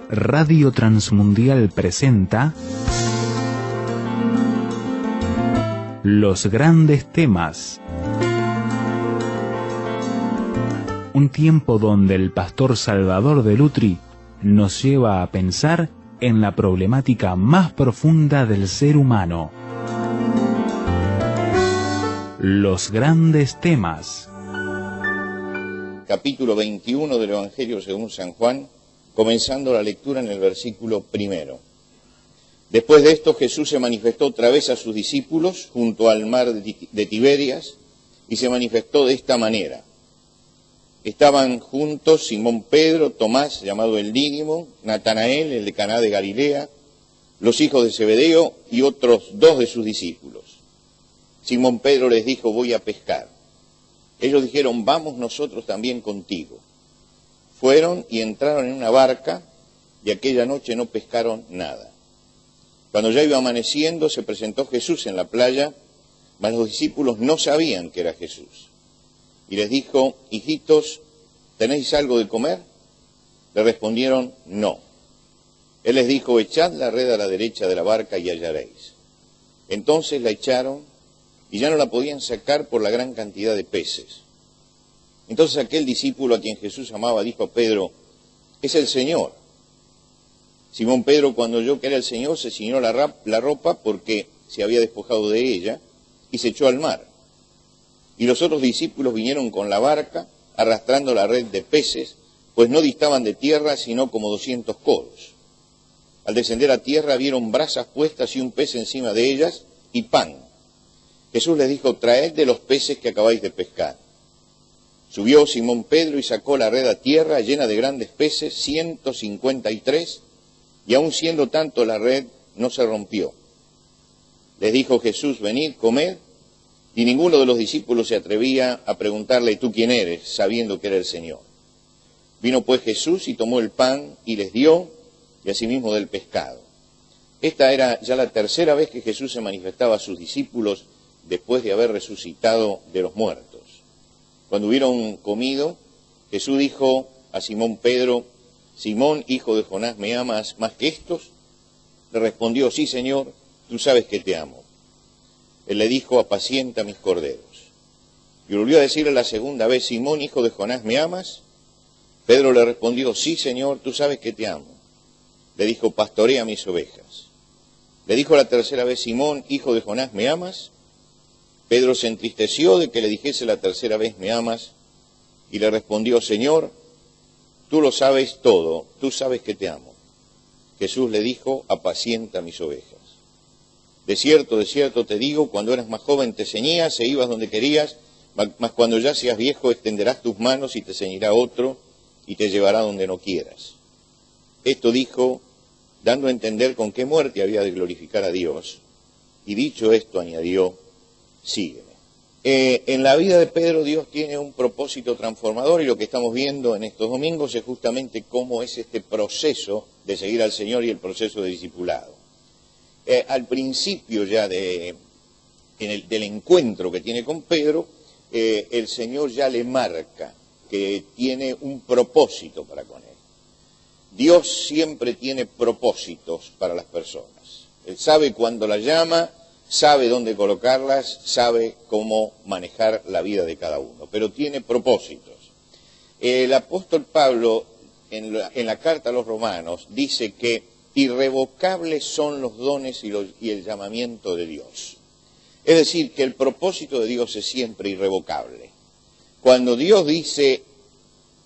Radio Transmundial presenta Los Grandes Temas. Un tiempo donde el pastor Salvador de Lutri nos lleva a pensar en la problemática más profunda del ser humano. Los Grandes Temas. Capítulo 21 del Evangelio según San Juan, comenzando la lectura en el versículo 1. Después de esto Jesús se manifestó otra vez a sus discípulos junto al mar de Tiberias y se manifestó de esta manera. Estaban juntos Simón Pedro, Tomás, llamado el Dídimo, Natanael, el de Caná de Galilea, los hijos de Zebedeo y otros 2 de sus discípulos. Simón Pedro les dijo: voy a pescar. Ellos dijeron: vamos nosotros también contigo. Fueron y entraron en una barca, y aquella noche no pescaron nada. Cuando ya iba amaneciendo, se presentó Jesús en la playa, mas los discípulos no sabían que era Jesús. Y les dijo: hijitos, ¿tenéis algo de comer? Le respondieron: no. Él les dijo: echad la red a la derecha de la barca y hallaréis. Entonces la echaron, y ya no la podían sacar por la gran cantidad de peces. Entonces aquel discípulo a quien Jesús amaba dijo a Pedro: es el Señor. Simón Pedro, cuando oyó que era el Señor, se ciñó la ropa porque se había despojado de ella y se echó al mar. Y los otros discípulos vinieron con la barca, arrastrando la red de peces, pues no distaban de tierra sino como 200 codos. Al descender a tierra vieron brasas puestas y un pez encima de ellas y pan. Jesús les dijo: traed de los peces que acabáis de pescar. Subió Simón Pedro y sacó la red a tierra llena de grandes peces, 153, y aun siendo tanto la red no se rompió. Les dijo Jesús: venid, comed, y ninguno de los discípulos se atrevía a preguntarle: ¿tú quién eres?, sabiendo que era el Señor. Vino pues Jesús y tomó el pan y les dio, y asimismo del pescado. Esta era ya la tercera vez que Jesús se manifestaba a sus discípulos después de haber resucitado de los muertos. Cuando hubieron comido, Jesús dijo a Simón Pedro: Simón, hijo de Jonás, ¿me amas más que estos? Le respondió: sí, Señor, tú sabes que te amo. Él le dijo: apacienta mis corderos. Y volvió a decirle la segunda vez: Simón, hijo de Jonás, ¿me amas? Pedro le respondió: sí, Señor, tú sabes que te amo. Le dijo: pastorea mis ovejas. Le dijo la tercera vez: Simón, hijo de Jonás, ¿me amas? Pedro se entristeció de que le dijese la tercera vez: ¿me amas? Y le respondió: Señor, tú lo sabes todo, tú sabes que te amo. Jesús le dijo: apacienta mis ovejas. De cierto te digo, cuando eras más joven te ceñías e ibas donde querías, mas cuando ya seas viejo extenderás tus manos y te ceñirá otro y te llevará donde no quieras. Esto dijo, dando a entender con qué muerte había de glorificar a Dios. Y dicho esto añadió: sígueme. En la vida de Pedro Dios tiene un propósito transformador, y lo que estamos viendo en estos domingos es justamente cómo es este proceso de seguir al Señor y el proceso de discipulado. Al principio ya del encuentro que tiene con Pedro, el Señor ya le marca que tiene un propósito para con él. Dios siempre tiene propósitos para las personas. Él sabe cuándo las llama, sabe dónde colocarlas, sabe cómo manejar la vida de cada uno, pero tiene propósitos. El apóstol Pablo, en la carta a los Romanos, dice que irrevocables son los dones y el llamamiento de Dios. Es decir, que el propósito de Dios es siempre irrevocable. Cuando Dios dice: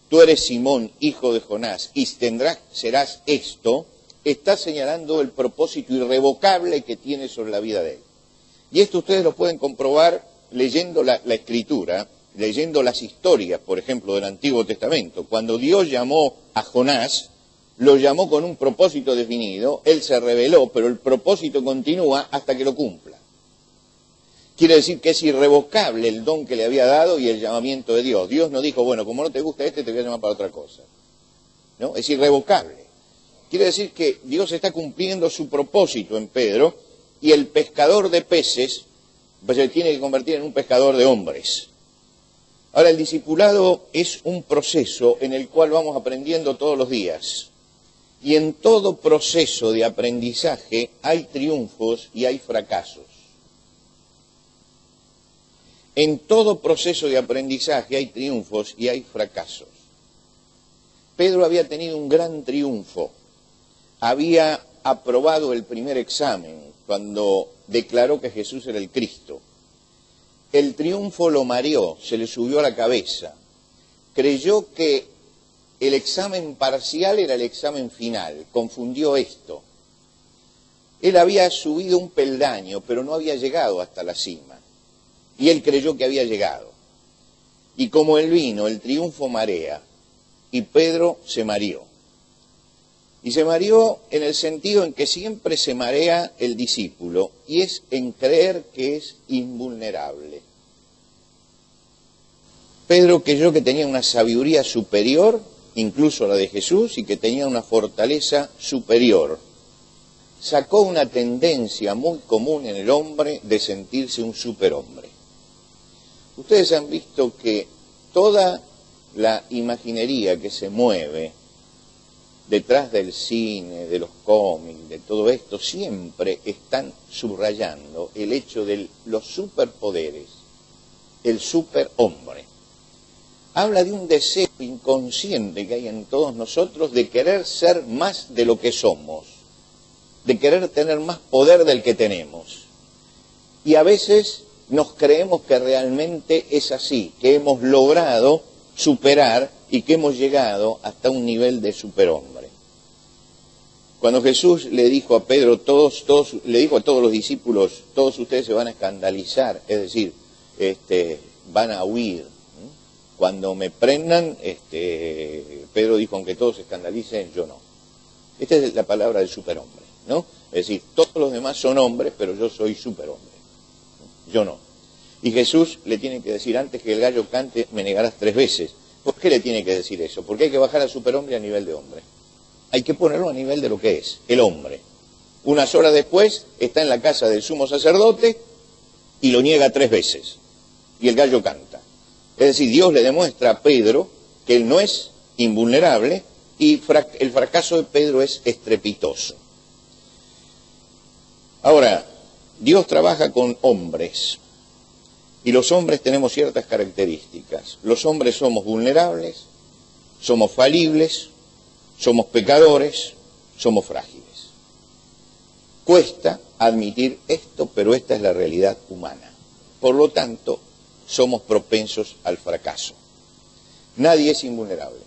tú eres Simón, hijo de Jonás, y serás esto, está señalando el propósito irrevocable que tiene sobre la vida de él. Y esto ustedes lo pueden comprobar leyendo la Escritura, leyendo las historias, por ejemplo, del Antiguo Testamento. Cuando Dios llamó a Jonás, lo llamó con un propósito definido, él se rebeló, pero el propósito continúa hasta que lo cumpla. Quiere decir que es irrevocable el don que le había dado y el llamamiento de Dios. Dios no dijo: bueno, como no te gusta te voy a llamar para otra cosa. ¿No? Es irrevocable. Quiere decir que Dios está cumpliendo su propósito en Pedro, y el pescador de peces pues se tiene que convertir en un pescador de hombres. Ahora, el discipulado es un proceso en el cual vamos aprendiendo todos los días. Y en todo proceso de aprendizaje hay triunfos y hay fracasos. En todo proceso de aprendizaje hay triunfos y hay fracasos. Pedro había tenido un gran triunfo. Había aprobado el primer examen cuando declaró que Jesús era el Cristo. El triunfo lo mareó, se le subió a la cabeza. Creyó que el examen parcial era el examen final, confundió esto. Él había subido un peldaño, pero no había llegado hasta la cima. Y él creyó que había llegado. Y como él vino, el triunfo marea, y Pedro se mareó. Y se mareó en el sentido en que siempre se marea el discípulo, y es en creer que es invulnerable. Pedro creyó que tenía una sabiduría superior, incluso a la de Jesús, y que tenía una fortaleza superior. Sacó una tendencia muy común en el hombre de sentirse un superhombre. Ustedes han visto que toda la imaginería que se mueve detrás del cine, de los cómics, de todo esto, siempre están subrayando el hecho de los superpoderes, el superhombre. Habla de un deseo inconsciente que hay en todos nosotros de querer ser más de lo que somos, de querer tener más poder del que tenemos. Y a veces nos creemos que realmente es así, que hemos logrado superar y que hemos llegado hasta un nivel de superhombre. Cuando Jesús le dijo a Pedro, le dijo a todos los discípulos, todos ustedes se van a escandalizar, es decir, van a huir. Cuando me prendan, Pedro dijo, aunque todos se escandalicen, yo no. Esta es la palabra del superhombre, ¿no? Es decir, todos los demás son hombres, pero yo soy superhombre. Yo no. Y Jesús le tiene que decir, antes que el gallo cante, me negarás 3 veces. ¿Por qué le tiene que decir eso? Porque hay que bajar al superhombre a nivel de hombre. Hay que ponerlo a nivel de lo que es, el hombre. Unas horas después, está en la casa del sumo sacerdote y lo niega 3 veces. Y el gallo canta. Es decir, Dios le demuestra a Pedro que él no es invulnerable y el fracaso de Pedro es estrepitoso. Ahora, Dios trabaja con hombres y los hombres tenemos ciertas características. Los hombres somos vulnerables, somos falibles, somos pecadores, somos frágiles. Cuesta admitir esto, pero esta es la realidad humana. Por lo tanto, somos propensos al fracaso. Nadie es invulnerable.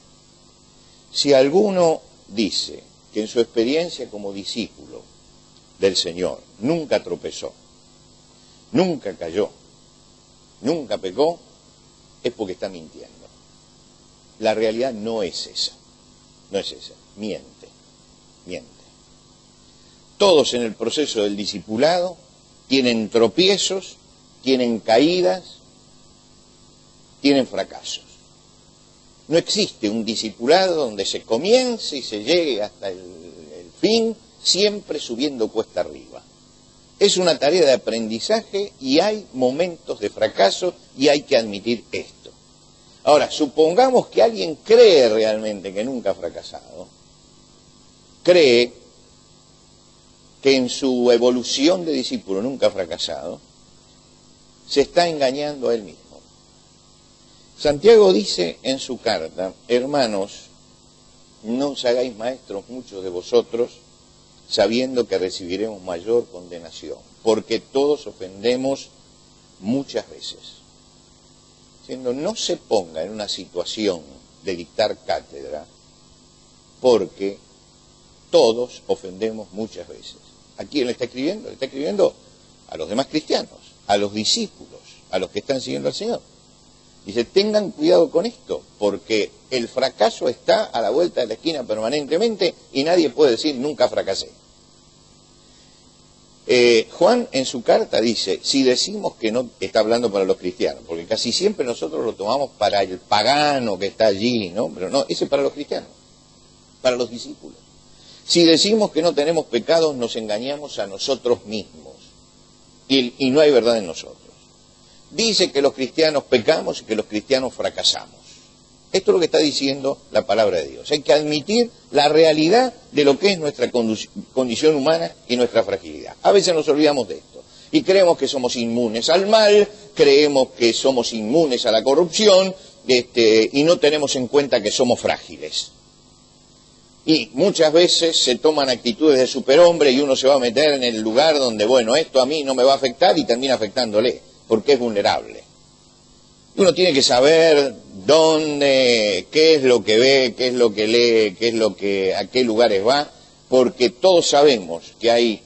Si alguno dice que en su experiencia como discípulo del Señor nunca tropezó, nunca cayó, nunca pecó, es porque está mintiendo. La realidad no es esa. No es esa. Miente. Todos en el proceso del discipulado tienen tropiezos, tienen caídas, tienen fracasos. No existe un discipulado donde se comience y se llegue hasta el fin, siempre subiendo cuesta arriba. Es una tarea de aprendizaje y hay momentos de fracaso y hay que admitir esto. Ahora, supongamos que alguien cree realmente que nunca ha fracasado, cree que en su evolución de discípulo nunca ha fracasado, se está engañando a él mismo. Santiago dice en su carta, hermanos, no os hagáis maestros muchos de vosotros, sabiendo que recibiremos mayor condenación, porque todos ofendemos muchas veces. Diciendo, no se ponga en una situación de dictar cátedra, porque todos ofendemos muchas veces. ¿A quién le está escribiendo? Le está escribiendo a los demás cristianos, a los discípulos, a los que están siguiendo al Señor. Dice, tengan cuidado con esto, porque el fracaso está a la vuelta de la esquina permanentemente y nadie puede decir, nunca fracasé. Juan en su carta dice, si decimos que no, está hablando para los cristianos, porque casi siempre nosotros lo tomamos para el pagano que está allí, ¿no? Pero no, ese es para los cristianos, para los discípulos. Si decimos que no tenemos pecados, nos engañamos a nosotros mismos y no hay verdad en nosotros. Dice que los cristianos pecamos y que los cristianos fracasamos. Esto es lo que está diciendo la palabra de Dios. Hay que admitir la realidad de lo que es nuestra condición humana y nuestra fragilidad. A veces nos olvidamos de esto y creemos que somos inmunes al mal, creemos que somos inmunes a la corrupción, y no tenemos en cuenta que somos frágiles. Y muchas veces se toman actitudes de superhombre y uno se va a meter en el lugar donde, bueno, esto a mí no me va a afectar y termina afectándole, porque es vulnerable. Uno tiene que saber dónde, qué es lo que ve, qué es lo que lee, a qué lugares va, porque todos sabemos que hay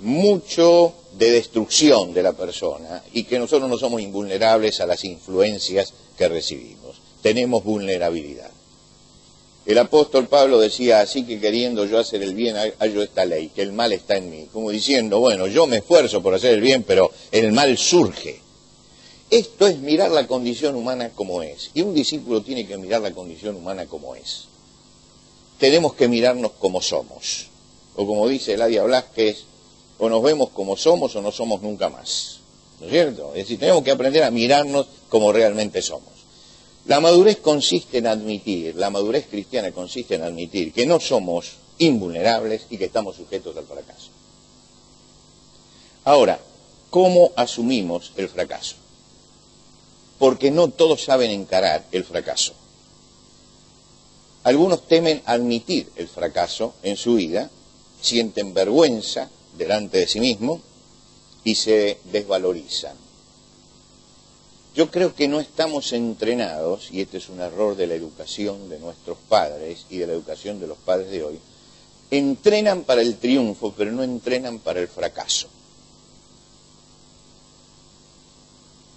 mucho de destrucción de la persona y que nosotros no somos invulnerables a las influencias que recibimos. Tenemos vulnerabilidad. El apóstol Pablo decía, así que queriendo yo hacer el bien, hallo esta ley, que el mal está en mí. Como diciendo, bueno, yo me esfuerzo por hacer el bien, pero el mal surge. Esto es mirar la condición humana como es. Y un discípulo tiene que mirar la condición humana como es. Tenemos que mirarnos como somos. O como dice Eladia Blasquez, o nos vemos como somos o no somos nunca más. ¿No es cierto? Es decir, tenemos que aprender a mirarnos como realmente somos. La madurez consiste en admitir, la madurez cristiana consiste en admitir que no somos invulnerables y que estamos sujetos al fracaso. Ahora, ¿cómo asumimos el fracaso? Porque no todos saben encarar el fracaso. Algunos temen admitir el fracaso en su vida, sienten vergüenza delante de sí mismos y se desvalorizan. Yo creo que no estamos entrenados, y este es un error de la educación de nuestros padres y de la educación de los padres de hoy, entrenan para el triunfo, pero no entrenan para el fracaso.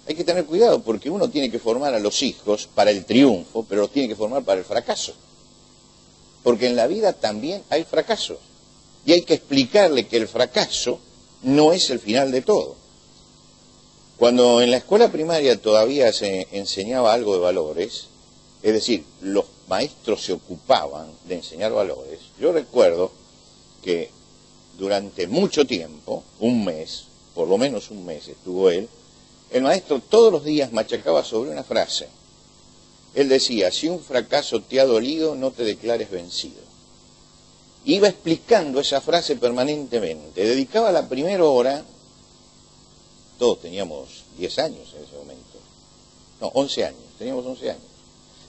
Hay que tener cuidado porque uno tiene que formar a los hijos para el triunfo, pero los tiene que formar para el fracaso. Porque en la vida también hay fracasos. Y hay que explicarle que el fracaso no es el final de todo. Cuando en la escuela primaria todavía se enseñaba algo de valores, es decir, los maestros se ocupaban de enseñar valores, yo recuerdo que durante mucho tiempo, un mes, por lo menos un mes estuvo él, el maestro todos los días machacaba sobre una frase. Él decía, si un fracaso te ha dolido, no te declares vencido. Iba explicando esa frase permanentemente. Dedicaba la primera hora, todos teníamos 10 años en ese momento, no, 11 años, teníamos 11 años.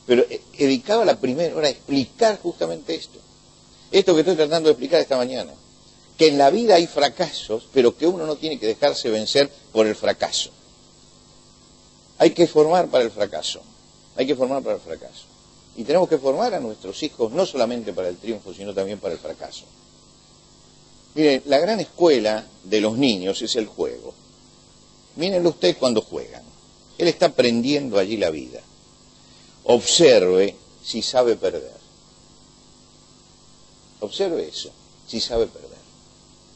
Pero dedicaba la primera hora a explicar justamente esto. Esto que estoy tratando de explicar esta mañana. Que en la vida hay fracasos, pero que uno no tiene que dejarse vencer por el fracaso. Hay que formar para el fracaso. Hay que formar para el fracaso. Y tenemos que formar a nuestros hijos no solamente para el triunfo, sino también para el fracaso. Miren, la gran escuela de los niños es el juego. Mírenlo usted cuando juegan. Él está aprendiendo allí la vida. Observe si sabe perder. Observe eso, si sabe perder.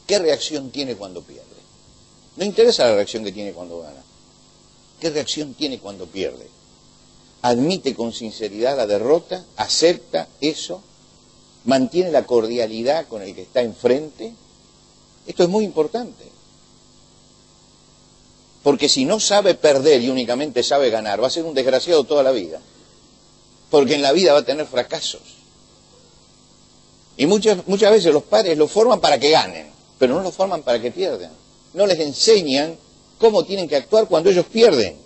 ¿Qué reacción tiene cuando pierde? No interesa la reacción que tiene cuando gana. ¿Qué reacción tiene cuando pierde? Admite con sinceridad la derrota, acepta eso, mantiene la cordialidad con el que está enfrente. Esto es muy importante. Porque si no sabe perder y únicamente sabe ganar, va a ser un desgraciado toda la vida. Porque en la vida va a tener fracasos. Y muchas veces los padres lo forman para que ganen, pero no lo forman para que pierdan. No les enseñan cómo tienen que actuar cuando ellos pierden.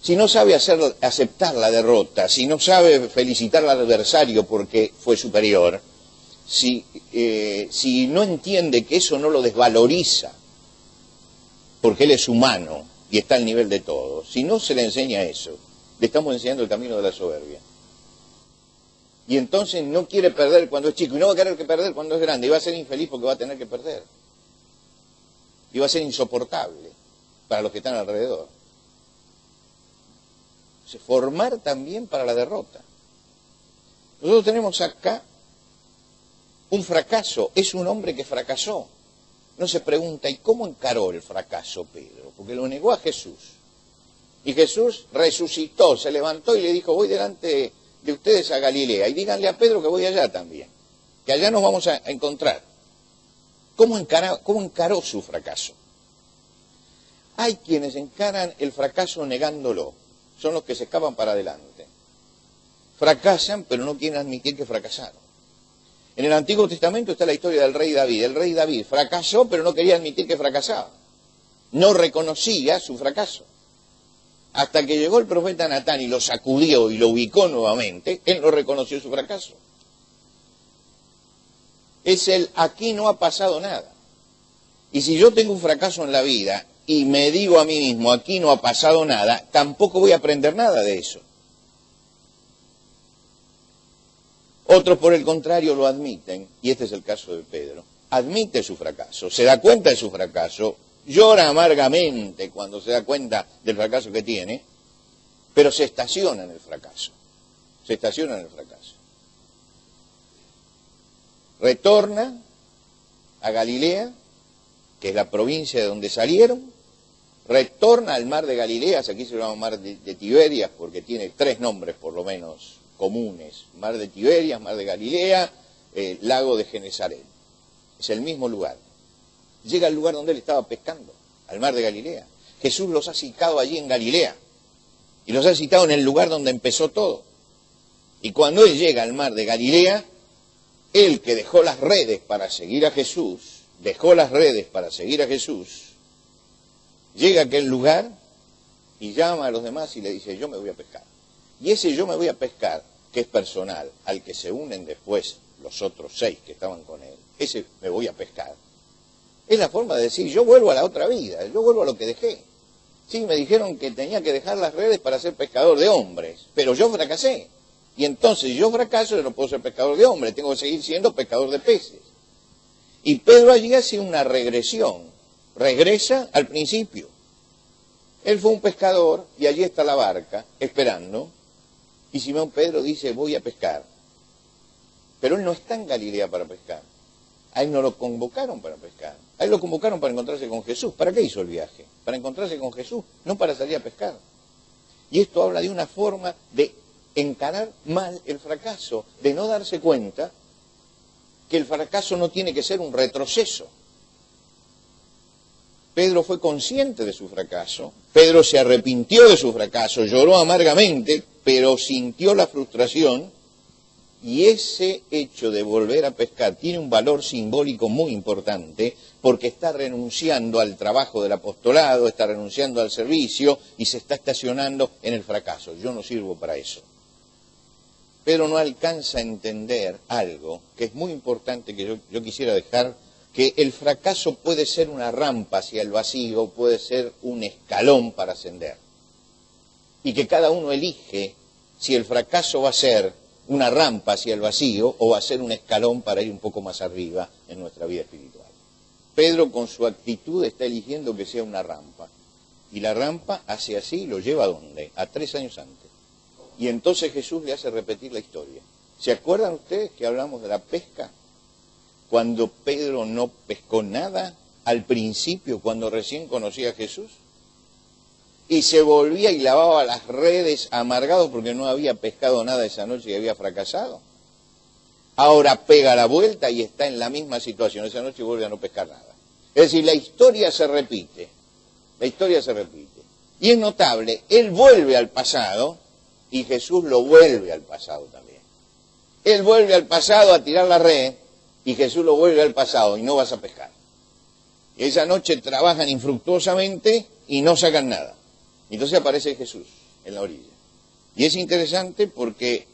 Si no sabe aceptar la derrota, si no sabe felicitar al adversario porque fue superior, si no entiende que eso no lo desvaloriza, porque él es humano y está al nivel de todos, si no se le enseña eso, le estamos enseñando el camino de la soberbia. Y entonces no quiere perder cuando es chico, y no va a querer que perder cuando es grande, y va a ser infeliz porque va a tener que perder. Y va a ser insoportable para los que están alrededor. Formar también para la derrota. Nosotros tenemos acá un fracaso, es un hombre que fracasó. No se pregunta, ¿y cómo encaró el fracaso Pedro? Porque lo negó a Jesús. Y Jesús resucitó, se levantó y le dijo, voy delante de ustedes a Galilea, y díganle a Pedro que voy allá también, que allá nos vamos a encontrar. ¿Cómo encaró su fracaso? Hay quienes encaran el fracaso negándolo. son los que se escapan para adelante. Fracasan, pero no quieren admitir que fracasaron. En el Antiguo Testamento está la historia del rey David. El rey David fracasó, pero no quería admitir que fracasaba. No reconocía su fracaso. Hasta que llegó el profeta Natán y lo sacudió y lo ubicó nuevamente, él no reconoció su fracaso. Es el aquí no ha pasado nada. Y si yo tengo un fracaso en la vida y me digo a mí mismo aquí no ha pasado nada, tampoco voy a aprender nada de eso. Otros, por el contrario, lo admiten, y este es el caso de Pedro. Admite su fracaso, se da cuenta de su fracaso, llora amargamente cuando se da cuenta del fracaso que tiene, pero se estaciona en el fracaso. Se estaciona en el fracaso. Retorna a Galilea, que es la provincia de donde salieron, retorna al mar de Galilea, aquí se llama mar de Tiberias, porque tiene 3 nombres por lo menos comunes: mar de Tiberias, mar de Galilea, lago de Genesaret. Es el mismo lugar. Llega al lugar donde él estaba pescando, al mar de Galilea. Jesús los ha citado allí en Galilea, y los ha citado en el lugar donde empezó todo. Y cuando él llega al mar de Galilea, él que dejó las redes para seguir a Jesús, llega a aquel lugar y llama a los demás y le dice: yo me voy a pescar. Y ese yo me voy a pescar, que es personal, al que se unen después los otros 6 que estaban con él, ese me voy a pescar, es la forma de decir: yo vuelvo a la otra vida, yo vuelvo a lo que dejé. Sí, me dijeron que tenía que dejar las redes para ser pescador de hombres, pero yo fracasé. Y entonces, si yo fracaso, yo no puedo ser pescador de hombres, tengo que seguir siendo pescador de peces. Y Pedro allí hace una regresión, regresa al principio. Él fue un pescador y allí está la barca, esperando, y Simón Pedro dice: voy a pescar. Pero él no está en Galilea para pescar. A él no lo convocaron para pescar. A él lo convocaron para encontrarse con Jesús. ¿Para qué hizo el viaje? Para encontrarse con Jesús, no para salir a pescar. Y esto habla de una forma de encarar mal el fracaso, de no darse cuenta que el fracaso no tiene que ser un retroceso. Pedro fue consciente de su fracaso, Pedro se arrepintió de su fracaso, lloró amargamente, pero sintió la frustración, y ese hecho de volver a pescar tiene un valor simbólico muy importante, porque está renunciando al trabajo del apostolado, está renunciando al servicio y se está estacionando en el fracaso. Yo no sirvo para eso. Pedro no alcanza a entender algo que es muy importante, que yo quisiera dejar, que el fracaso puede ser una rampa hacia el vacío, puede ser un escalón para ascender. Y que cada uno elige si el fracaso va a ser una rampa hacia el vacío o va a ser un escalón para ir un poco más arriba en nuestra vida espiritual. Pedro, con su actitud, está eligiendo que sea una rampa. Y la rampa hace así, lo lleva ¿a dónde? A 3 años antes. Y entonces Jesús le hace repetir la historia. ¿Se acuerdan ustedes que hablamos de la pesca? Cuando Pedro no pescó nada al principio, cuando recién conocía a Jesús, y se volvía y lavaba las redes amargado porque no había pescado nada esa noche y había fracasado. Ahora pega la vuelta y está en la misma situación esa noche y vuelve a no pescar nada. Es decir, la historia se repite. La historia se repite. Y es notable, él vuelve al pasado y Jesús lo vuelve al pasado también. Él vuelve al pasado a tirar la red y Jesús lo vuelve al pasado y no vas a pescar. Y esa noche trabajan infructuosamente y no sacan nada. Entonces aparece Jesús en la orilla. Y es interesante porque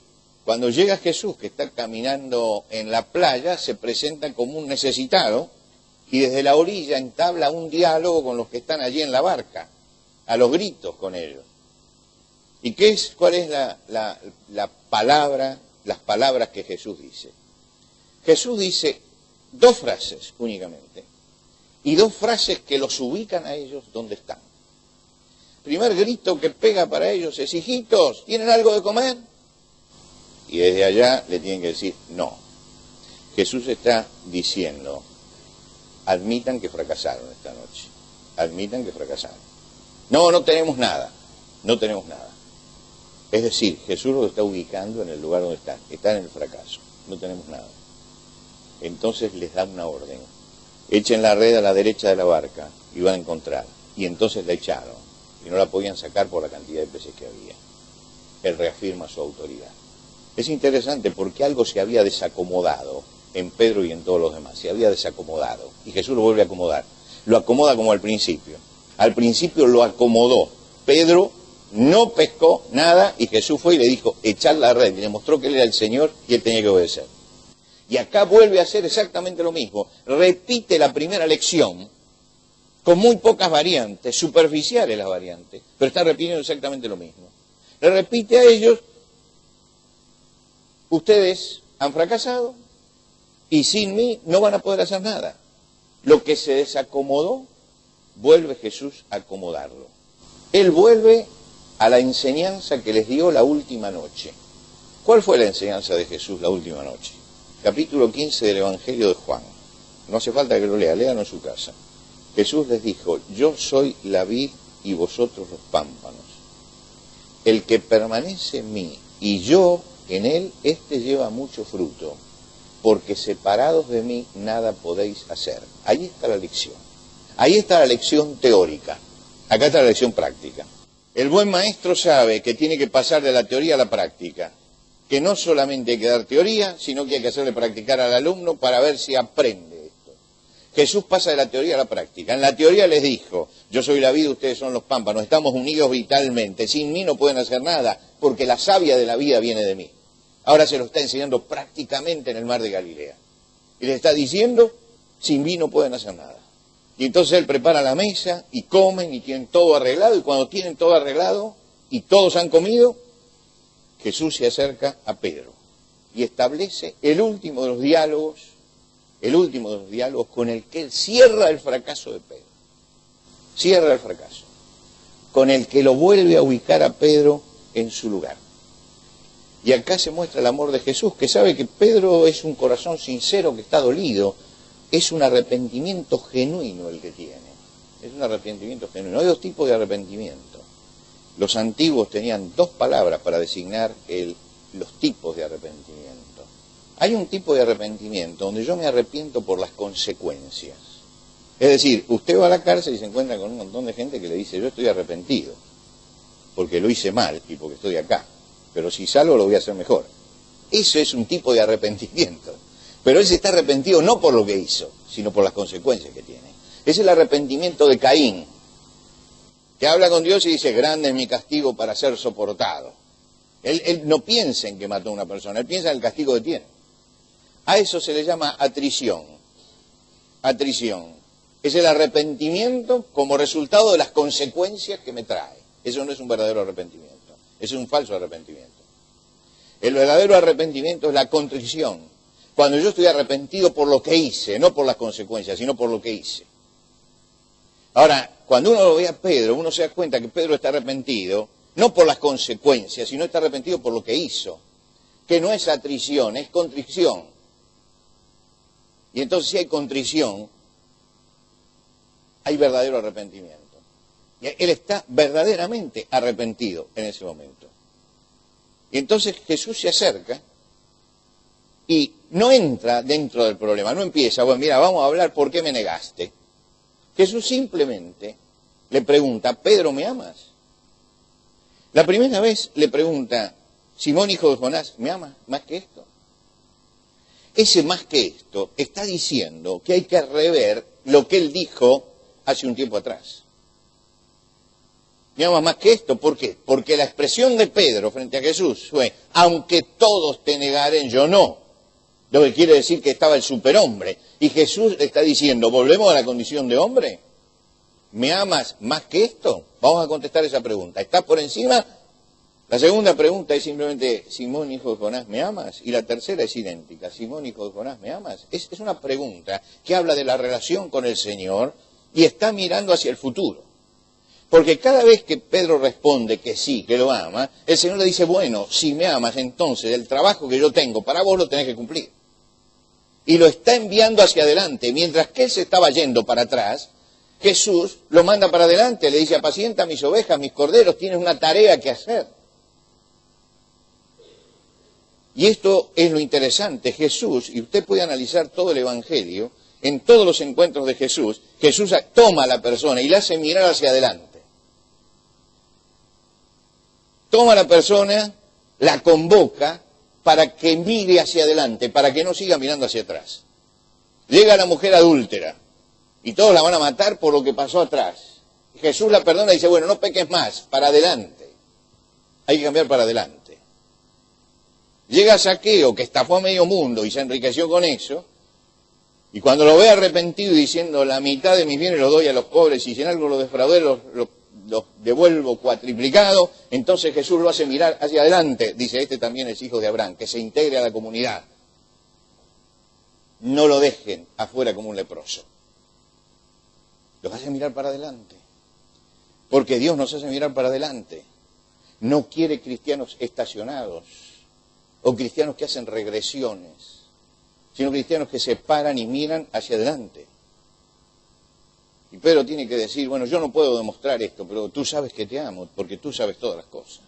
cuando llega Jesús, que está caminando en la playa, se presenta como un necesitado y desde la orilla entabla un diálogo con los que están allí en la barca, a los gritos con ellos. ¿Y cuál es la palabra, las palabras que Jesús dice? Jesús dice 2 frases únicamente, y 2 frases que los ubican a ellos donde están. El primer grito que pega para ellos es: hijitos, ¿tienen algo de comer? Y desde allá le tienen que decir: no. Jesús está diciendo: admitan que fracasaron esta noche, admitan que fracasaron. No, no tenemos nada, no tenemos nada. Es decir, Jesús los está ubicando en el lugar donde están en el fracaso, no tenemos nada. Entonces les da una orden: echen la red a la derecha de la barca y van a encontrar. Y entonces la echaron y no la podían sacar por la cantidad de peces que había. Él reafirma su autoridad. Es interesante porque algo se había desacomodado en Pedro y en todos los demás. Se había desacomodado. Y Jesús lo vuelve a acomodar. Lo acomoda como al principio. Al principio lo acomodó. Pedro no pescó nada y Jesús fue y le dijo, echad la red. Y le mostró que él era el Señor y él tenía que obedecer. Y acá vuelve a hacer exactamente lo mismo. Repite la primera lección con muy pocas variantes, superficiales las variantes, pero está repitiendo exactamente lo mismo. Le repite a ellos, ustedes han fracasado y sin mí no van a poder hacer nada. Lo que se desacomodó, vuelve Jesús a acomodarlo. Él vuelve a la enseñanza que les dio la última noche. ¿Cuál fue la enseñanza de Jesús la última noche? Capítulo 15 del Evangelio de Juan. No hace falta que lo lea, léanlo en su casa. Jesús les dijo, yo soy la vid y vosotros los pámpanos. El que permanece en mí y yo en él, éste lleva mucho fruto, porque separados de mí nada podéis hacer. Ahí está la lección. Ahí está la lección teórica. Acá está la lección práctica. El buen maestro sabe que tiene que pasar de la teoría a la práctica. Que no solamente hay que dar teoría, sino que hay que hacerle practicar al alumno para ver si aprende esto. Jesús pasa de la teoría a la práctica. En la teoría les dijo, yo soy la vida, ustedes son los pámpanos, estamos unidos vitalmente, sin mí no pueden hacer nada, porque la savia de la vida viene de mí. Ahora se lo está enseñando prácticamente en el mar de Galilea. Y le está diciendo, sin mí no pueden hacer nada. Y entonces él prepara la mesa, y comen, y tienen todo arreglado, y cuando tienen todo arreglado, y todos han comido, Jesús se acerca a Pedro y establece el último de los diálogos con el que él cierra el fracaso de Pedro. Cierra el fracaso. Con el que lo vuelve a ubicar a Pedro en su lugar. Y acá se muestra el amor de Jesús, que sabe que Pedro es un corazón sincero que está dolido. Es un arrepentimiento genuino el que tiene. Es un arrepentimiento genuino. Hay dos tipos de arrepentimiento. Los antiguos tenían dos palabras para designar los tipos de arrepentimiento. Hay un tipo de arrepentimiento donde yo me arrepiento por las consecuencias. Es decir, usted va a la cárcel y se encuentra con un montón de gente que le dice, yo estoy arrepentido, porque lo hice mal y porque estoy acá, pero si salgo lo voy a hacer mejor. Eso es un tipo de arrepentimiento. Pero él se está arrepentido no por lo que hizo, sino por las consecuencias que tiene. Es el arrepentimiento de Caín, que habla con Dios y dice, grande es mi castigo para ser soportado. Él no piensa en que mató a una persona, él piensa en el castigo que tiene. A eso se le llama atrición. Atrición. Es el arrepentimiento como resultado de las consecuencias que me trae. Eso no es un verdadero arrepentimiento, es un falso arrepentimiento. El verdadero arrepentimiento es la contrición. Cuando yo estoy arrepentido por lo que hice, no por las consecuencias, sino por lo que hice. Ahora, cuando uno lo ve a Pedro, uno se da cuenta que Pedro está arrepentido, no por las consecuencias, sino está arrepentido por lo que hizo, que no es atrición, es contrición. Y entonces si hay contrición, hay verdadero arrepentimiento. Y él está verdaderamente arrepentido en ese momento. Y entonces Jesús se acerca y no entra dentro del problema, no empieza, bueno, mira, vamos a hablar por qué me negaste. Jesús simplemente le pregunta, Pedro, ¿me amas? La primera vez le pregunta, Simón, hijo de Jonás, ¿me amas más que esto? Ese más que esto está diciendo que hay que rever lo que él dijo hace un tiempo atrás. ¿Me amas más que esto? ¿Por qué? Porque la expresión de Pedro frente a Jesús fue, aunque todos te negaren, yo no. Lo que quiere decir que estaba el superhombre. Y Jesús le está diciendo, ¿volvemos a la condición de hombre? ¿Me amas más que esto? Vamos a contestar esa pregunta. ¿Estás por encima? La segunda pregunta es simplemente, Simón, hijo de Jonás, ¿me amas? Y la tercera es idéntica, Simón, hijo de Jonás, ¿me amas? Es una pregunta que habla de la relación con el Señor y está mirando hacia el futuro. Porque cada vez que Pedro responde que sí, que lo ama, el Señor le dice, bueno, si me amas, entonces el trabajo que yo tengo para vos lo tenés que cumplir. Y lo está enviando hacia adelante. Mientras que él se estaba yendo para atrás, Jesús lo manda para adelante, le dice, apacienta mis ovejas, mis corderos, tienes una tarea que hacer. Y esto es lo interesante, Jesús, y usted puede analizar todo el Evangelio, en todos los encuentros de Jesús, Jesús toma a la persona y la hace mirar hacia adelante. toma a la persona, la convoca para que mire hacia adelante, para que no siga mirando hacia atrás. Llega la mujer adúltera y todos la van a matar por lo que pasó atrás. Jesús la perdona y dice, bueno, no peques más, para adelante. Hay que cambiar para adelante. Llega Zaqueo, que estafó a medio mundo y se enriqueció con eso, y cuando lo ve arrepentido y diciendo, la mitad de mis bienes los doy a los pobres, y si en algo lo defraudé, los devuelvo cuatriplicado, entonces Jesús lo hace mirar hacia adelante. Dice, este también es hijo de Abraham, que se integre a la comunidad. No lo dejen afuera como un leproso. Los hace mirar para adelante. Porque Dios nos hace mirar para adelante. No quiere cristianos estacionados o cristianos que hacen regresiones, sino cristianos que se paran y miran hacia adelante. Y Pedro tiene que decir, bueno, yo no puedo demostrar esto, pero tú sabes que te amo, porque tú sabes todas las cosas.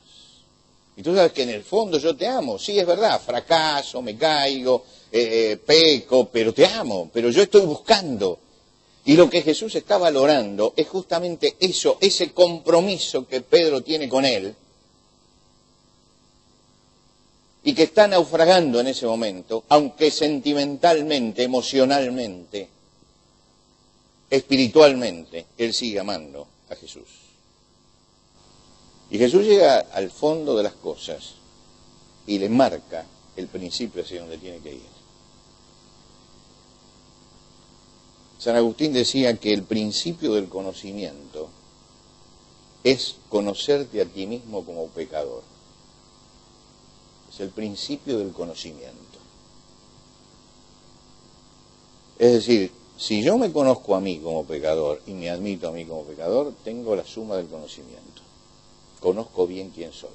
Y tú sabes que en el fondo yo te amo. Sí, es verdad, fracaso, me caigo, peco, pero te amo, pero yo estoy buscando. Y lo que Jesús está valorando es justamente eso, ese compromiso que Pedro tiene con él, y que está naufragando en ese momento, aunque sentimentalmente, emocionalmente, espiritualmente, él sigue amando a Jesús. Y Jesús llega al fondo de las cosas y le marca el principio hacia donde tiene que ir. San Agustín decía que el principio del conocimiento es conocerte a ti mismo como pecador. Es el principio del conocimiento. Es decir, si yo me conozco a mí como pecador y me admito a mí como pecador, tengo la suma del conocimiento. Conozco bien quién soy.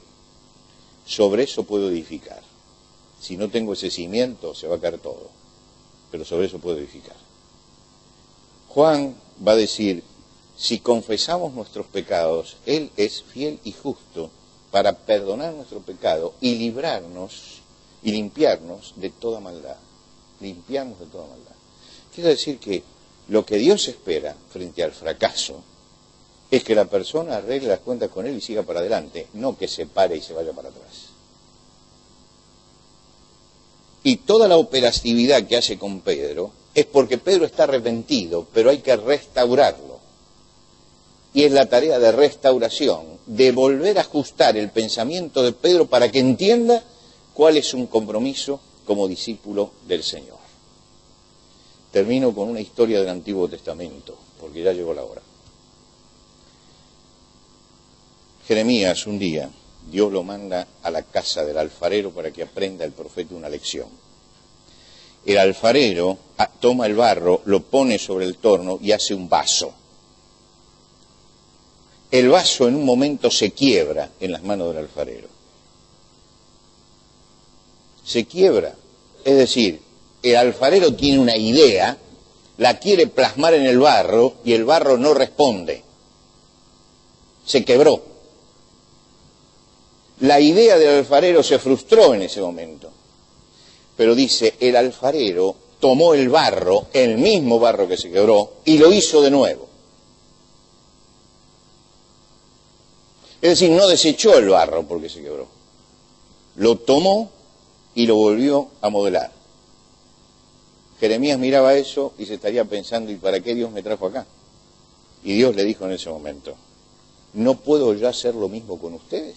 Sobre eso puedo edificar. Si no tengo ese cimiento, se va a caer todo. Pero sobre eso puedo edificar. Juan va a decir, si confesamos nuestros pecados, Él es fiel y justo para perdonar nuestro pecado y librarnos y limpiarnos de toda maldad. Limpiarnos de toda maldad. Quiere decir que lo que Dios espera frente al fracaso es que la persona arregle las cuentas con Él y siga para adelante, no que se pare y se vaya para atrás. Y toda la operatividad que hace con Pedro es porque Pedro está arrepentido, pero hay que restaurarlo. Y es la tarea de restauración, de volver a ajustar el pensamiento de Pedro para que entienda cuál es un compromiso como discípulo del Señor. Termino con una historia del Antiguo Testamento, porque ya llegó la hora. Jeremías, un día, Dios lo manda a la casa del alfarero para que aprenda el profeta una lección. El alfarero toma el barro, lo pone sobre el torno y hace un vaso. El vaso en un momento se quiebra en las manos del alfarero. Se quiebra. Es decir, el alfarero tiene una idea, la quiere plasmar en el barro y el barro no responde. Se quebró. La idea del alfarero se frustró en ese momento. Pero dice, el alfarero tomó el barro, el mismo barro que se quebró, y lo hizo de nuevo. Es decir, no desechó el barro porque se quebró. Lo tomó y lo volvió a modelar. Jeremías miraba eso y se estaría pensando, ¿y para qué Dios me trajo acá? Y Dios le dijo en ese momento, ¿no puedo yo hacer lo mismo con ustedes?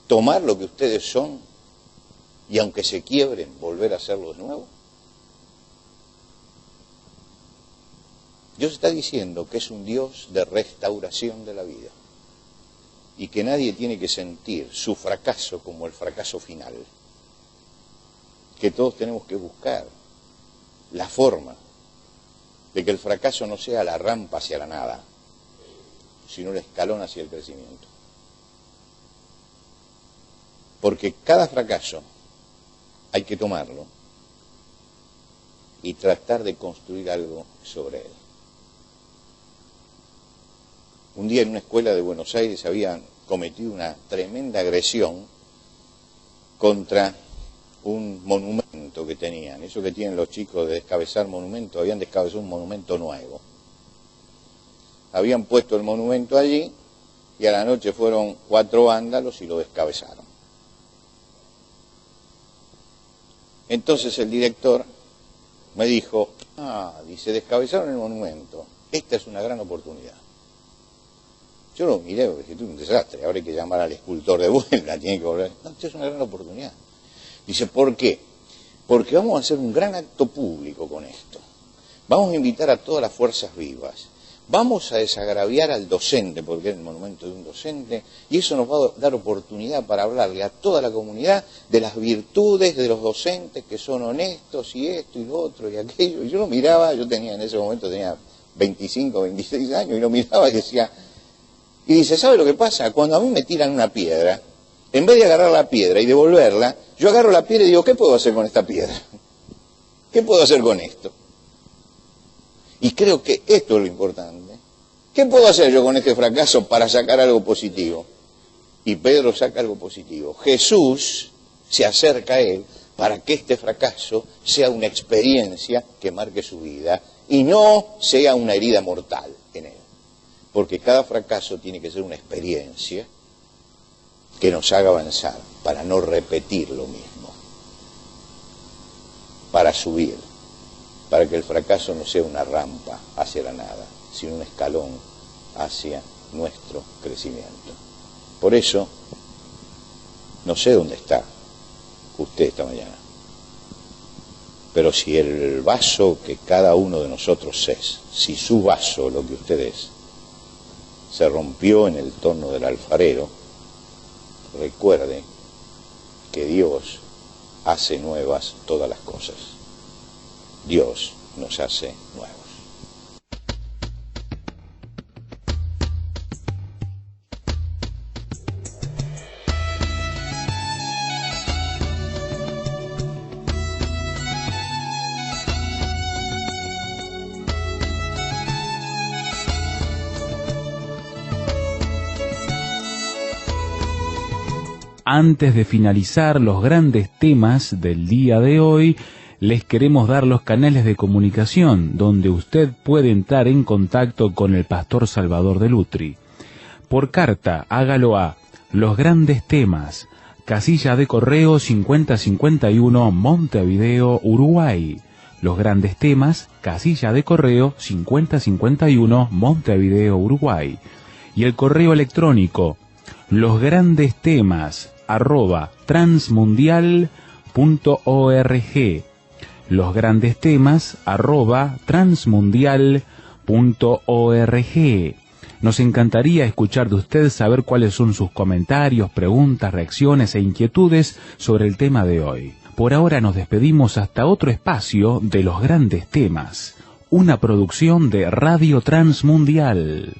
Tomar lo que ustedes son y aunque se quiebren, volver a hacerlo de nuevo. Dios está diciendo que es un Dios de restauración de la vida y que nadie tiene que sentir su fracaso como el fracaso final. Que todos tenemos que buscar la forma de que el fracaso no sea la rampa hacia la nada, sino el escalón hacia el crecimiento. Porque cada fracaso hay que tomarlo y tratar de construir algo sobre él. Un día en una escuela de Buenos Aires habían cometido una tremenda agresión contra un monumento que tenían. Eso que tienen los chicos de descabezar monumentos, habían descabezado un monumento nuevo. Habían puesto el monumento allí y a la noche fueron 4 vándalos y lo descabezaron. Entonces el director me dijo, dice, descabezaron el monumento, esta es una gran oportunidad. Yo lo miré, porque esto es un desastre, ahora hay que llamar al escultor de vuelta, tiene que volver. No, esta es una gran oportunidad. Dice, ¿por qué? Porque vamos a hacer un gran acto público con esto. Vamos a invitar a todas las fuerzas vivas. Vamos a desagraviar al docente, porque es el monumento de un docente, y eso nos va a dar oportunidad para hablarle a toda la comunidad de las virtudes de los docentes que son honestos y esto y lo otro y aquello. Y yo lo miraba, yo tenía en ese momento, tenía 25, 26 años, y lo miraba y decía, y dice, ¿sabe lo que pasa? Cuando a mí me tiran una piedra, en vez de agarrar la piedra y devolverla, yo agarro la piedra y digo, ¿qué puedo hacer con esta piedra? ¿Qué puedo hacer con esto? Y creo que esto es lo importante. ¿Qué puedo hacer yo con este fracaso para sacar algo positivo? Y Pedro saca algo positivo. Jesús se acerca a él para que este fracaso sea una experiencia que marque su vida y no sea una herida mortal en él. Porque cada fracaso tiene que ser una experiencia que nos haga avanzar para no repetir lo mismo, para subir, para que el fracaso no sea una rampa hacia la nada, sino un escalón hacia nuestro crecimiento. Por eso, no sé dónde está usted esta mañana, pero si el vaso que cada uno de nosotros es, si su vaso, lo que usted es, se rompió en el torno del alfarero, recuerde que Dios hace nuevas todas las cosas. Dios nos hace nuevos. Antes de finalizar los grandes temas del día de hoy, les queremos dar los canales de comunicación donde usted puede entrar en contacto con el pastor Salvador de Lutri. Por carta, hágalo a Los Grandes Temas, casilla de correo 5051, Montevideo, Uruguay. Los Grandes Temas, casilla de correo 5051, Montevideo, Uruguay. Y el correo electrónico, losgrandestemas@transmundial.org. losgrandestemas@transmundial.org. Nos encantaría escuchar de usted, saber cuáles son sus comentarios, preguntas, reacciones e inquietudes sobre el tema de hoy. Por ahora nos despedimos hasta otro espacio de Los Grandes Temas, una producción de Radio Transmundial.